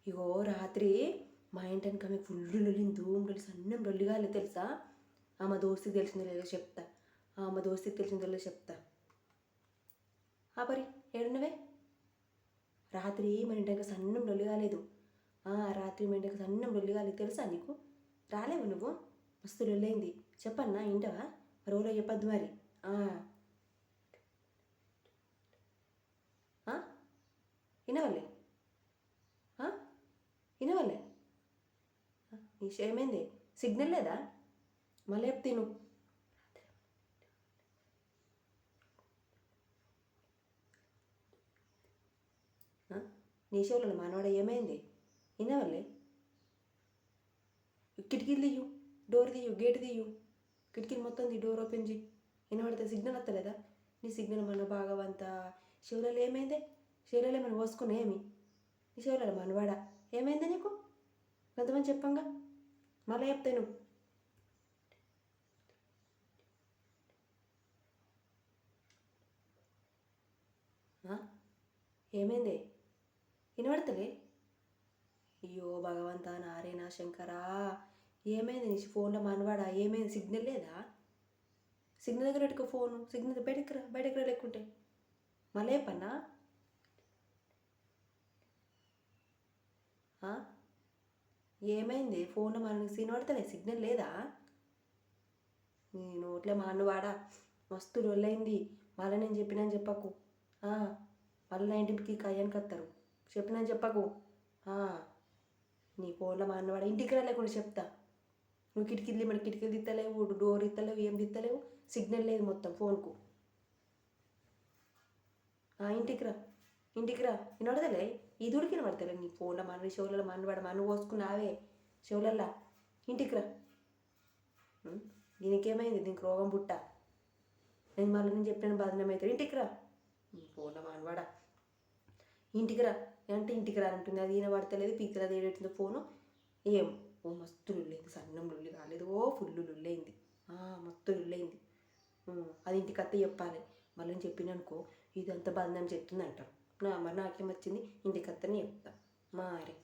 ఇగో రాత్రి మా ఇంటనికి ఆమె ఫుల్ లొల్లింది, ధూమ్ లొల్లి, సన్నం లొల్లి కాలే తెలుసా. మా దోస్తుకి తెలిసిందో లేదో చెప్తా, మా దోస్తుకి తెలిసిందో లేదో చెప్తా. పరి ఏడున్నవే? రాత్రి మన ఇంటకి సన్నం లొల్లి కాలేదు. రాత్రి మన ఇంటకి సన్నం లొల్లి కాలేదు తెలుసా నీకు? రాలేవు నువ్వు? మస్తు లొల్లైంది. చెప్పన్నా ఇంటవా? రోజులో చెప్పద్దు మరి. వినవల్లే వినవల్లే నీ ఏమైంది? సిగ్నల్ లేదా? మళ్ళీ చెప్తే నువ్వు నీ షోలలో మనవాడ ఏమైంది? వినవల్లే? కిటికీలు తీయు, డోర్ తీయు, గేట్ తీయు, కిటికీలు మొత్తం తీ, డోర్ ఓపెన్ చేయి. వినబడితే సిగ్నల్ వస్తలేదా? నీ సిగ్నల్ మన భాగవంతా షోలలో ఏమైంది? షోలలో ఏమైనా పోసుకున్నా ఏమి? నీ షోలలో మనవాడా ఏమైంది నీకు? కొంతమంది చెప్పంగా మళ్ళీ చెప్తే నువ్వు ఏమైంది? వినబడతలే? అయ్యో భగవంతా, నారాయణ శంకరా, ఏమైంది? నీ ఫోన్లో మనవాడా ఏమైంది? సిగ్నల్ లేదా? సిగ్నల్ దగ్గర పెట్టుకో ఫోను. సిగ్నల్ బయటకు రా లేకుంటే మళ్ళీ చెప్పన్నా? ఏమైంది? ఫోన్లో మనకి వినబడతలే? సిగ్నల్ లేదా? నీ నోట్లే మా అన్నవాడా మస్తు రొల్లైంది. మళ్ళీ నేను చెప్పినని చెప్పకు. మళ్ళీ నా ఇంటికి కయ్యానికి వస్తారు. చెప్పినని చెప్పకు. నీ ఫోన్లో మా అన్నవాడ ఇంటికి రాలేకుండా చెప్తా. నువ్వు కిటికీలు మన కిటికీలు తిత్తలేవు, డోర్ ఇత్తలేవు, ఏం తిత్తలేవు, సిగ్నల్ లేదు మొత్తం ఫోన్కు. ఇంటికి రా వినబడతలే? ఈ దూడికి వినబడతలే నీ ఫోన్లో మన షోలలో మనవాడ మన పోసుకున్నావే షోలల్లా. ఇంటికి రా. దీనికేమైంది? దీనికి రోగం పుట్ట. నేను చెప్పిన బదనం అవుతాడు. ఇంటికి రా. ఫోన్లో మనవాడ ఇంటికి రా అంటే ఇంటికి రా అంటుంది. అది వినబడతలేదు, పీకలేదు, ఏడెట్టిందో ఫోను. ఏం మస్తు లుల్లైంది, సన్నం లుల్లి కాలేదు, ఫుల్ లుల్లైంది, మస్తు లుల్లైంది. అది ఇంటికి అత్తే చెప్పాలి. మళ్ళీ చెప్పిననుకో ఇదంతా బదనాం చెప్తుంది అంటారు. మరి నాకేం వచ్చింది? ఇంటికి అత్తనే చెప్తా. మారే